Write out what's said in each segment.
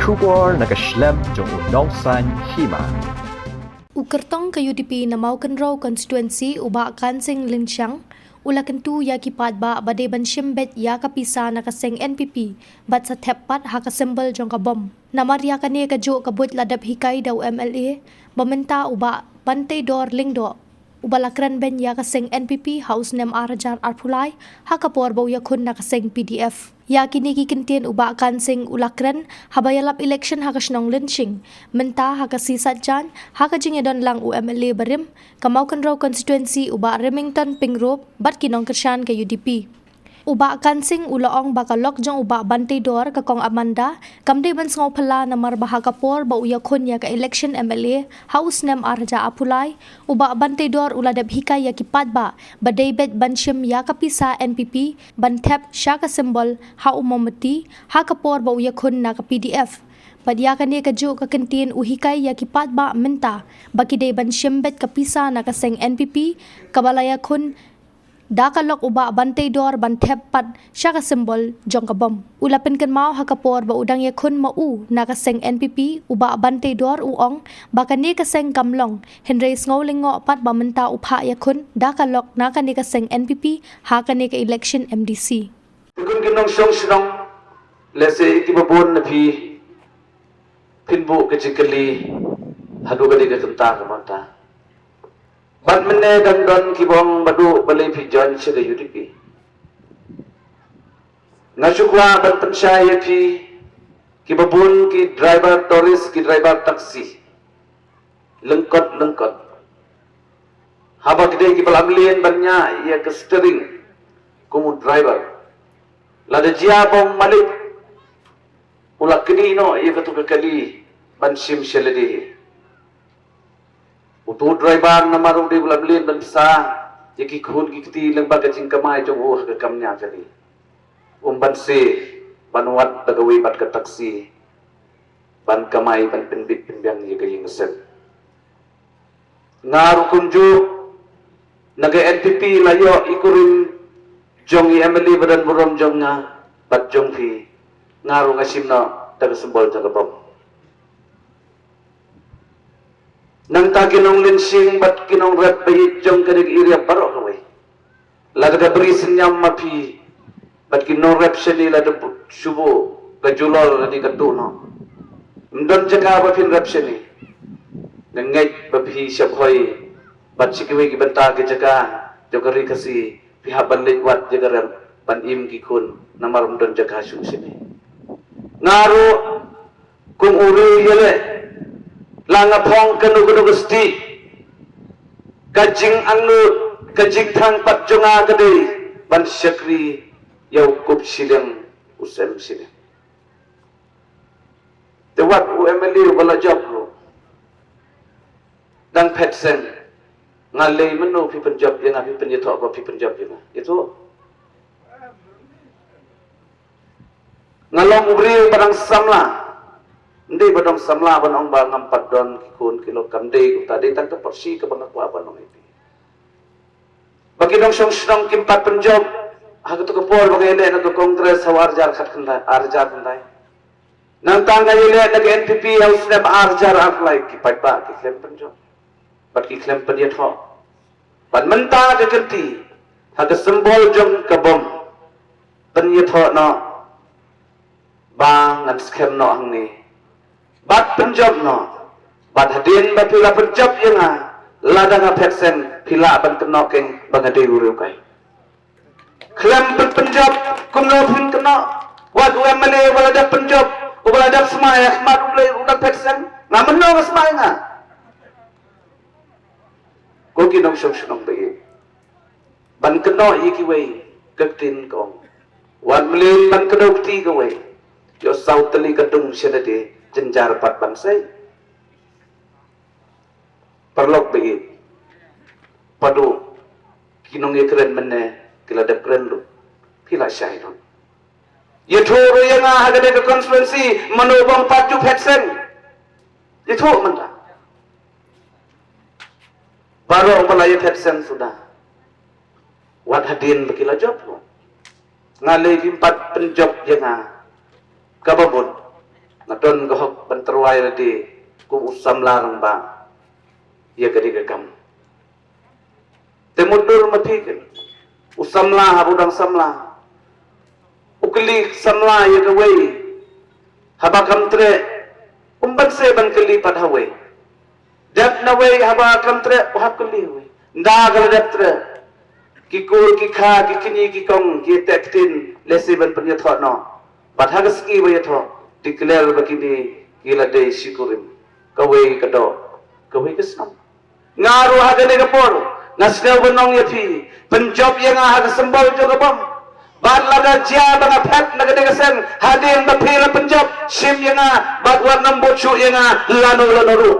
Shubor nakaslem jong unongsan hima. Ukertong ke UDP na Maukenraw constituency uba kansing linsyang ulakan tu ya kipat ba bade ban shimbet ya kapisa na kaseng NPP bat sa teppat ha ka symbol jong ka bom namar ya kane ka jo kabut ladap hikay daw MLA bamenta uba bantay dor lingdo ubalakran ben ya kaseng NPP house nem arajar arpulai ha kapor baw ya kun na kaseng PDF ya kini kikintin uba kansing ulakran habayalap election ha kasnong lynching menta ha kasisat jan ha kajing edon lang UMLA barim Kamaukenraw constituency uba Remington Pingrop bat kinong kersyan ke UDP uba kansing ulaong bakalok jong uba bantay dor kakong Amanda kamde ban sngaw pala na marbaha kapor ba uya kun ya ka election MLA house nem arja apulay uba bantay dor uladab hikay ya kipat ba daybet banshim ya kapisa NPP bantep sya ka symbol ha umamati ha kapor ba uya kun na ka PDF Padya kani kaju kakentin uhikay ya kipat ba menta bakide ban shimbet kapisa na kaseng NPP kabalaya kun dakalok uba bantay dor bantep pat siya ka symbol jong kabom ulapin kan mau hakapor ba udang ya kun mau na kaseng NPP uba bantay dor uong baka ni kaseng kamlong henry sngolingo pat ba menta upha ya kun dakalok na kani kaseng NPP ha kani ka election MDC kun kinong song lese itibabon na pi pinbu kecikali hadu gadi ka tenta kamanta Bat mene dandon kibong badu balay pijan siya ka UDP. Nasukwa bantan siya pi kibabun ki driver tourist ki driver taxi. Lengkot. Haba kide ki balamlian banya ia ke steering kumu driver. Lada jia bong malik. Ulak kini no ia ketuk kali bansim siya ladi. Utu driver na marong di bulan bansa yaki khun ki kiti lengba ka kamai jong ka kamnya jadi banse banwat dagawi bat ka taksi ban kamai ban penbit penbyang ye kaying set ngaru kunju naga NPP layo ikurin jong MLA badan burom jong nga bat jong fi ngaru ngasimna daga sembol jaga bom nang ta kinong linsing bat kinong rat bayit jong kanig area baro kaway lada ka brisin nyam mapi bat kinong rap sili lada subo kajulol ladi katuno mdon jaka bapin rap sili nangay bapi siya hoy bat sikiwi kibanta ke jaka jogari kasi pihaban likwat jagaram ban im kikun namar mdon jaka sung sini ngaru kung uri yale langa phong kanu gusti kajing anu kajing thang pat jonga kadai ban syakri yau kup silem usem silem tewat UMLA bala job lo dan petsen ngalai menu pi penjob yang api penyetok apa pi penjob yang itu ngalong ubri barang samla Hindi ba dong samla ba nong ba ngampat don kikun kilo kamde tadi tak ke porsi ke bangak wa ba nong iti. Bagi dong song kimpat penjob haga to kapol bagi ele na kongres hawarjar khat khandai arjar khandai. Nang tanga ele na NPP house na arjar aflai kipat ba kiklem penjob. Bat kiklem pediat ho. Ban menta ke kenti haga sembol jong kabom. Peniat ho no bang ngan skem no ang ni bat penjob no bat hadin bat pila penjob yang lada nga petsen pila ban keno keng bangade uru kai klem penjob kumno pin keno wat UMLA wala da penjob wala da smaya mat ulai udak petsen ngamno smaya nga ko kinong song bayi ban keno iki wei kaktin kong wat melin ban keno kti ko wei yo sautali kadung syadade jenjar pat bansai perlok bagi padu kinong ye keren menne kila de keren lu pila syahidon ye thoro ye nga hagade ke constituency manobang patu petsen ye tho manda baro malay petsen sudah wat hadin bakila job lu ngalay 4 penjob ye nga kababon Ngadon gohok benterwai ladi kum usam larang ba. Ia kedigagam. Temudur matikan. Usamla habudang samla. Ukli samla ia kawai. Habakam tre umbanse ban kelipat hawai. Dap nawai habakam tre uhap keli hawai. Ndagal dap tre. Kikul kikha kikini kikong kitektin lesi ban penyathot no. Badhagaski bayatho. Declare begini gila day syukurim kawai kado kawai kesam ngaru hagane kapor nasna benong yapi penjob yang haga sembol jo kabam bad laga jia banga phat naga de sen hadin bapira penjob sim yang badwan nambochu yang lanu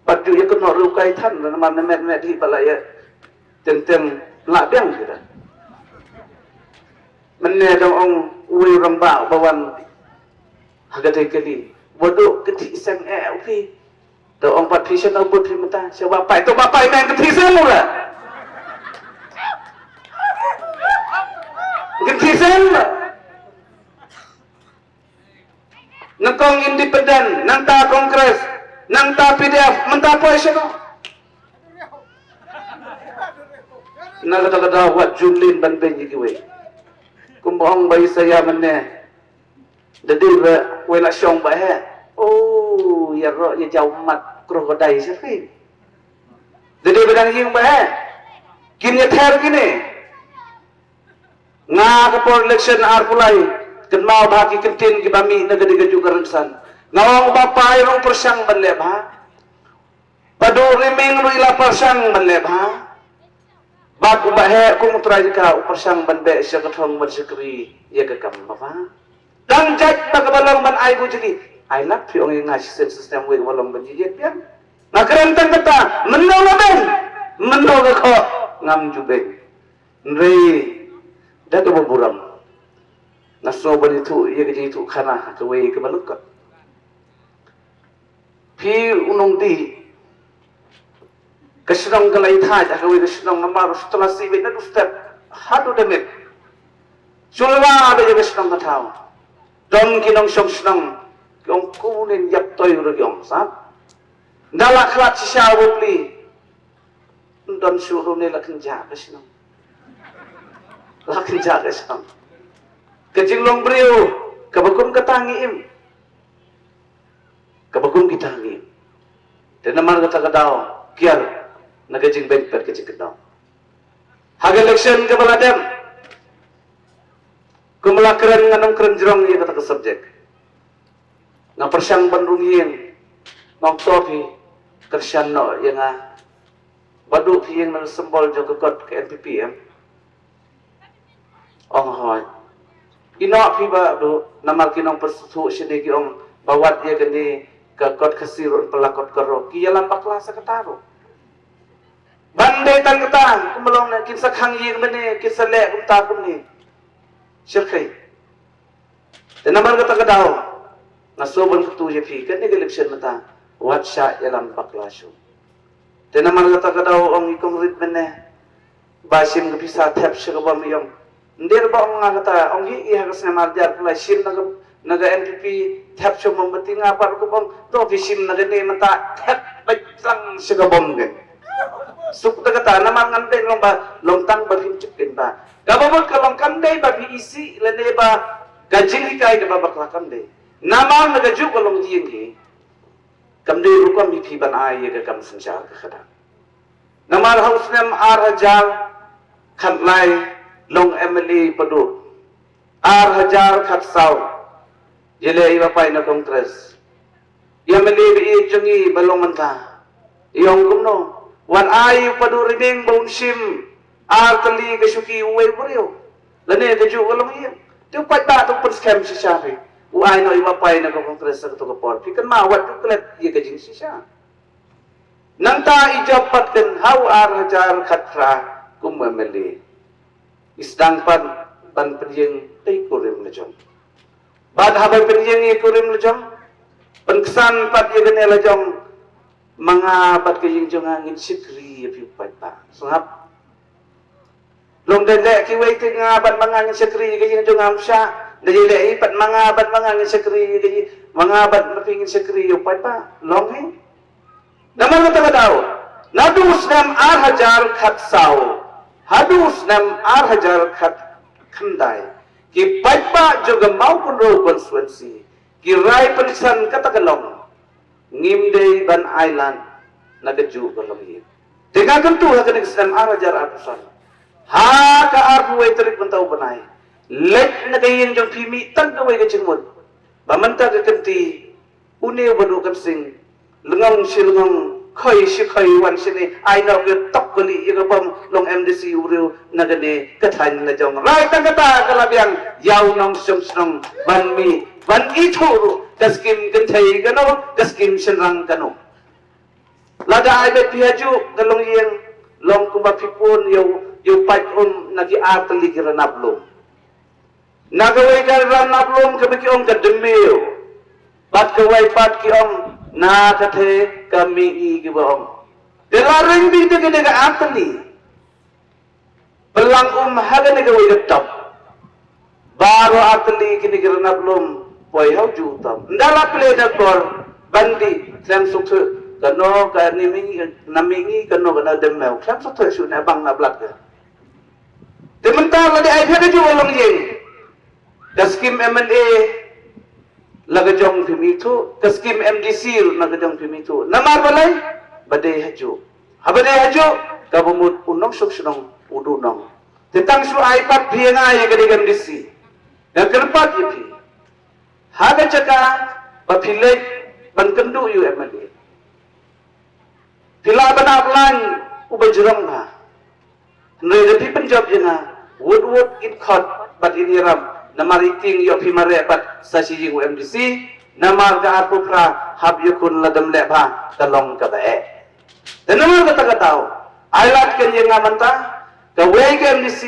padu ya kono ru kai than man met hi balaya tem la beng kira menne dong ong uri ramba bawan hagadai kali bodoh keti sang upi do ong pat fission obut mata sia bapai to bapai main keti sang ora keti sang ngkong independen nang ta kongres nang ta PDF menta poison na kata wat julin ban benji kiwe kumbohong bayi saya mana jadi wela syong bah oh ya ro ya jauh mat krokodil sih jadi bedang jing bah kini ther kini nga kapor election ar pulai ken mau bagi kentin ki bami negeri gaju karensan ngawang bapai rong persang banle ba padu riming ru ila persang banle ba baku bahe ku mutrai ka persang banbe sia kathong ban sekri ya kakam bapa dan jat bagabalong ban ai ku jadi I love you ong ngas system we walong ban jijet pian ngakren tan kata menno ben menno ko ngam jubeng nrei da to buram naso ban itu ya ke itu khana ke we ke baluk pi unong di kesenang galai thai akawi kesenang nama setelah si benda ustad hadu demit sulwa be kesenang tahu don kinong song senang kiong kunin yap toy ro kiong sap dalak lat si syawli don suruh ne lakinja kesenang kesenang kejing long brio kabakum katangiim kabakum kitangiim dan nama kata kadao kiar nagajing bank per kecik kedau. Haga election ke baladem. Kumulakran nganong kerenjrong ni kata ke subjek. Nga persyang bandrungin ngok topi kersian no yang badu pi yang nang sembol jo kot ke NPPM. Ong hoy. Ino pi ba do namar kinong persu sedeki ong bawat ye gani ke kot kesirun pelakot kero ki yalam bakla sakataro. Bandai tan kata kumelong na kinsa khang ying bene kinsa le kumta kumni syirkai dan namar kata kadao nasobon kutu je fi kan election mata wat sha yalam baklashu dan namar kata kadao ong ikom rit bene basim kepisa thap shagabam yong ndir ba ong kata ong hi ha kasne marjar pula sim naga NPP thap sho mombati nga par ko bang to visim naga ne mata thap bajlang shagabam ge sukta kata naman ngandai lontang bagi cikin ba gababot kalong kandai bagi isi lene ba gajili kai ke babak kandai nama ngaju kalong jieng kamdai rukam bi ban ai ke kam sanjar ke khada nama haus nam ar hajar khatlai long emily padu ar hajar khat saw jele iba pai na kongres emily bi jongi balong manta yong kumno wan ayu padu riming bongsim arkali kesuki uwe buriyo lane keju kalong iya tu pat ba tu pun scam si sapi u ay no iwapai na kongres sa to kapor pikan mawat tu klet ye kejing si sa nang ta ijapat ken how ar hajar khatra kumameli isdang pan ban penjeng tei kurim lejong bad habai penjeng ye kurim lejong penkesan pat ye gene lejong mga bat kayong jong angin sikri api upat pa sungap long dele ki wai ting bat mga angin sikri kayong jong amsya Jadi lei pat mangabat ngin sekri jadi mangabat mapingin sekri yo pat pa long he. Naman kata tahu. Nadus nam ar hajar khat sau. Hadus nam ar hajar khat khandai. Ki pat pa juga mau kunro konstituensi. Ki rai pensan kata kalong. Ngimdei ban island nagaju kalong hi. Dengan tentu hakan Islam ar hajar apusan. Ha ka arpuai terik mentau benai. Lek na kayin jong pimi tan ka wai ka chingmut. Bamanta ka kanti une badu kan sing lengang silngang khoi si khoi wan sini ai na ke tok kali ya bam long MDC uru na gane ka than na jong rai ta kata kalabiang yau nong sum sum ban mi ban itu kaskim kan thai kano kaskim senrang kano. Lada ai be piaju kalong yang long kumba pipun yo pai on nagi atli kiranablo. Nagawai ka ranablo ka biki om ka demeo. Pat kawai pat ki om na kathe kami i ki om. Delaring bi te ka atli. Belang haga nagawai ka top. Baro atli kini kiranablo poi hau jutam. Ndala ple na kor bandi klem sukse kano ka namingi kano kana demel klem sukse su na bang na blak ka. Tementar lagi ai phede ju long yeng. Kaskim M&A lagajong pimitu, kaskim MDC lagajong pimitu. Namar balay badai haju. Habadai haju kabumut unong suksunong udunong. Tentang su iPad pianga ya gadi MDC. Dan kerpat ipi. Haga caka bapilay bankendu yu M&A. Pila banaplan ubajurang ha. Nredapi penjob jena wood it caught but in iram. Namar iting yo pimare pat sa sijing UMDC namar ka arpupra hab yukun ladam lebha kalong ka bae. Dan namar ka tagatao ailat kan yang ngamanta ka wei ka MDC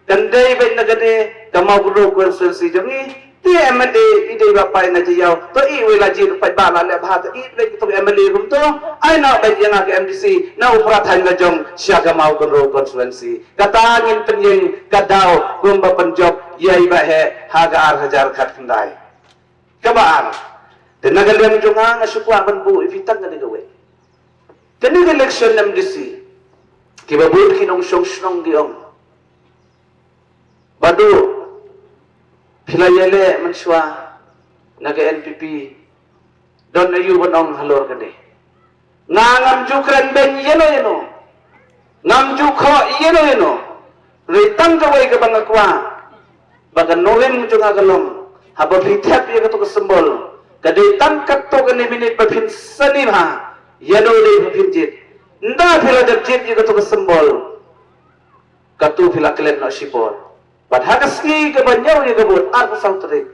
kandai bai nagade ka mawro konsulsi jongi ti MLA idai bapai na jiyaw to i wela ji pai bala lebha to i bai to MLA rum to ai na bai yang ka MDC na upra than ga jong sia ka maw konsulsi kata ngin penyeng kadao gumba penjob yai bahe haga ar hajar khat kandai kabaan tenaga lem jonga ngasukwa banbu ifitang ga gawe tenaga election MDC kibabut kinong song giong badu pilayele manswa naga NPP don ayu banong halor kade ngam jukran ben yeno ngam jukho yeno ritang gawe ka bangakwa bagan nowen junga galong haba pitap ye kato kesembol kade tangkat to kene minit bapin sanim ha yano de bapinjit nda pila dapjit ye kato kesembol katu pila klen no sipor bat hakaski ke banyaw ye kabut ar pasang terik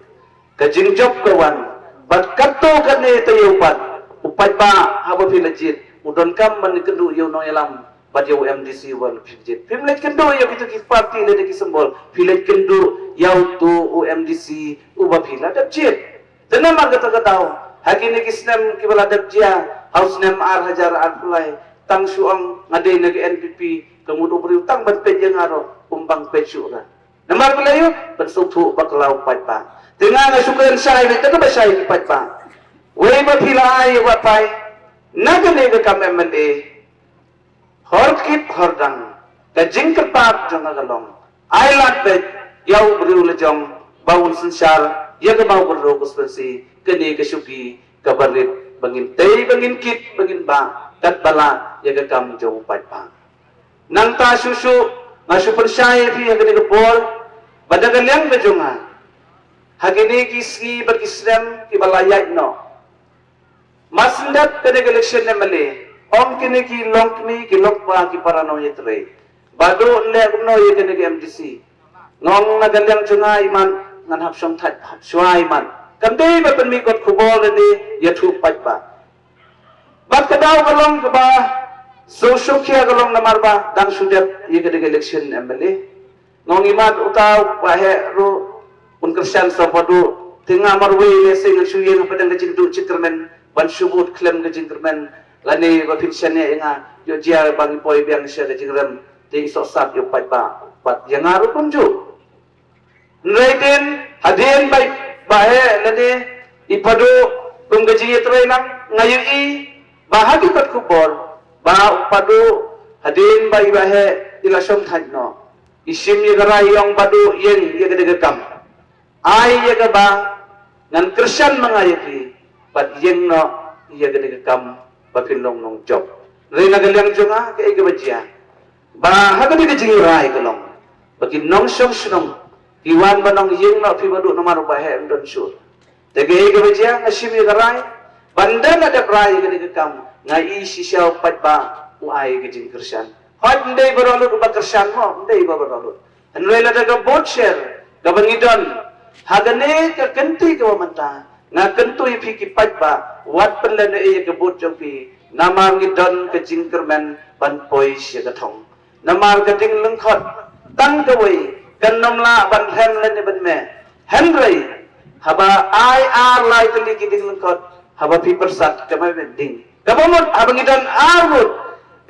ka jingjop kawan bat kato kene tayupan upat ba haba pila jit udon kam man kendu yo no elam bat yo MDC wal pijit pimlet kendu yo kitu ki parti le de kisembol pilet kendu yaw tu UMDC uba pila dapjit tenamar kata-katao hakini kisnem kibala dapjia haus nem ar hajar ar pulai tang suang ngadai nagi NPP kemudu beri utang bat pejang aro umbang pejura namar pulayo bersutu baklau patpa dengan ngasukan syai ni tak basai ki patpa wei ba pila ai wa pai nagane ga kam MLA horkip hordang ka jingkepat jonga galong ailat bet yau beriul jong baun sensar ya ke mau berro konspirasi kene ke syuki kabarit bangin tei bangin kit bangin ba kat bala ya ke kam jong patpa nang ta susu ngasu persai fi ya ke bol badagal yang ke jonga hagini kiski berkislam ki balayat no masndat kene election nemale om kene ki longkmi ki lokpa ki parano yetre badu le no ye kene ki MDC ngong nagalang chunga iman ngan hapsom that hapswa iman kamdei ba penmi kot khubol ni yathu patba bat kadaw galong ka ba so shukya galong namar ba dang sudet ye kene election MLA ngong iman utaw bahe ro unkrsyan sa padu tinga marwe le sing suyen padang gajindu citrmen ban subut klem gajingrmen lani ba pinsyane nga yo jia bang poi biang sia gajingrem ting so sap yo patba pat yang aru kunju Nraiden hadin bahe lade ipado kung gaji tray lang ngayon bahagi pat kubor ba padu hadin bahe ilasyong thanno isim yagaray yung badu yen yagadagakam ay yagaba ngan Christian mga yaki pat yen no yagadagakam bakinlong nong job rin nagalang junga kay gabadya ba hagadigaji ray kalong bakin nong syong iwan manong yen no pibadu namaro bahe ndon sur tagay gabadya asim yagaray bandan ada ray yagadagakam ngai sisiaw pat ba uay gajing Christian hot ndey barolot uba Christian mo ndey ba barolot anwela daga botcher gabangidon hagane ka kenti ka manta nga kentu ipiki pat ba wat penlen e ka bot jong pi namangidon ka jingkerman ban poi sia gathong namar ka ding lengkhot tang ka wei kan nomla ban hen len ban me henry haba ai ar lai tali ki ding lengkhot haba pi persat ka mai ding kabamot abangidon arut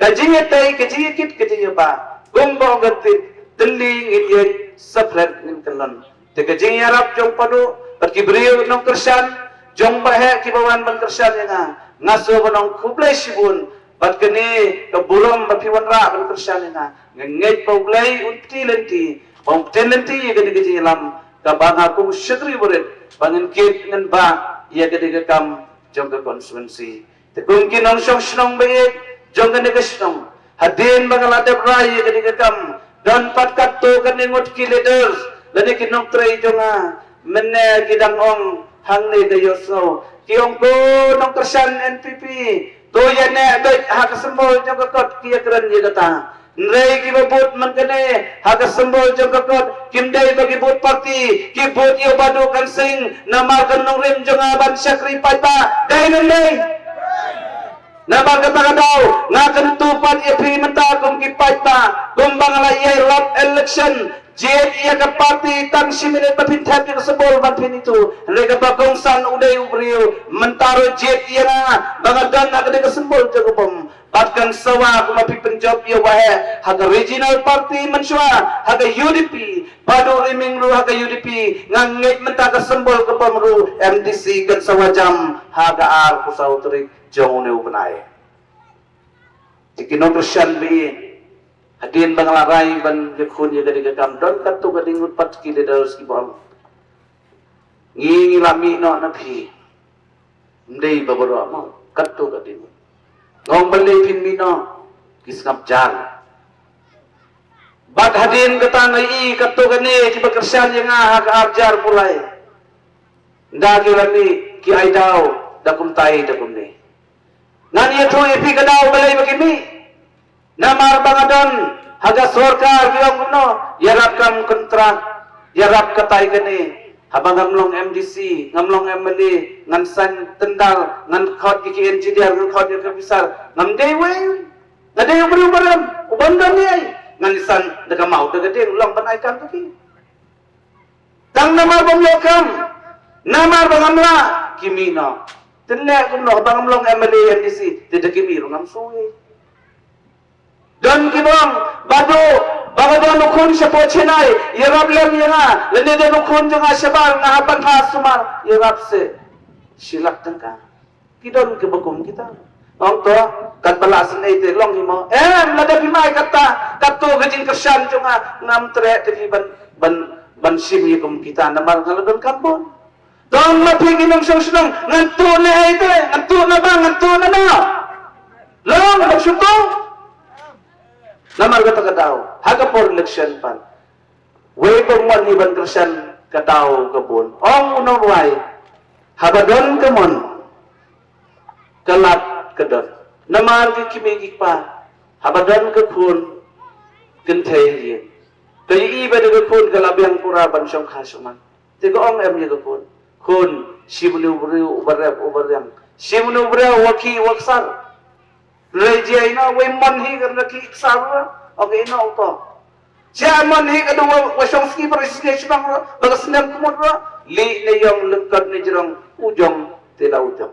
kajingetay kajingikit kajingapa gumbo gatit teling inyen saplet nin kalon te kajingyarap jong padu pat kibriyo nong Christian jong bahe kibawan ban Christian nga ngaso banong kublay sibun pat kani kabulom mapiwan ra ban Christian nga ngengay pauglay unti lenti pong tenenti gadi gajingalam kabanga kung syudri burit pangingkit ngan ba iya gadi gakam jong ka konsumensi te kung kinong syong baik jong kani kasnong hadin bangaladap ray kani kakam don pat katto kani ngot ki leaders lani kinong tray jonga menne kidang ong hangne dayoso kiong ko nong Christian NPP to yane bet hakasembol jong kakot kiya kran ye kata nray kibabot man kani hakasembol jong kakot kimday bagi bot party kibot yo badu kansing namakan nong rim jonga ban sacrifice pa dai nanday Nabang kata daw nga kantupan i-implementa kung kipay pa kung bangalayay lab election jet iya ka party tang simile papintab yung sa bol man pinito rega ba kung san uday ubriyo mentaro jet iya nga bangadan na kada kasembol jagopom patkan sawa kung mapipenjob iya wahe haga regional party manswa haga UDP padu riming ru haga UDP ngangit menta kasembol kapam ru MDC kan sawa jam haga ar pusaw turik jong ne ubenay dikinong Christian bi hadin bangalaray ban gekun ya gadi gakam don katu gadingut pat ki leaders ki bom ngi lami no na phi ndei babaro mo katu gadin ngong balay pin mi no kisngap jar bat hadin kata ngai katu gani ki Christian yang hak arjar pulai ndagi lami ki aidaw dakum tai dakum ni nani itu ipi kadaw balay bagimi namar bangadon haga sorkar bilang kuno yarap kam kontrak yarap katay gani habang ngamlong MDC ngamlong MLA ngansan tendal ngan khot ki engineer ngan khot ki officer ngam dewe ngade yung baram ubandon ni nganisan daga mau daga ding long banay kan ki tang namar bamyokam namar bangamla kimino tenle kuno bangamlong MLA MDC tidak kimiro ngam suwi don kibong bado bagado nukun sa pochenay yarap lem nga lene nukun nga sabal nga hapan ha sumar yarap se silak tangka kidon kibagum kita ong to kat balasan ay te long himo lada pimay kata kato gajin Christian nga ngam tre te ban sim yikum kita namal ngalagon kambon don mapigin ng siyang nganto na ay te nganto na ba nganto na na long magsuto namar kata kataw haga for election pan way pang man iban Christian kataw kabon ong unong way habadon kamon kalat kadon namar kimigik pa habadon kapun kentay yin kaya iba na kapun kalabiyang puraban siyang kasuman tiga ong em niya kapun kun simunubrew ubaryang simunubrew waki waksar Rejia ina way manhi karena ki iksarwa okay ina auto siya manhi kadwa wasyongski parisignation ang bagas nem kumodra li na yung lengkad ni jirong ujong tila ujong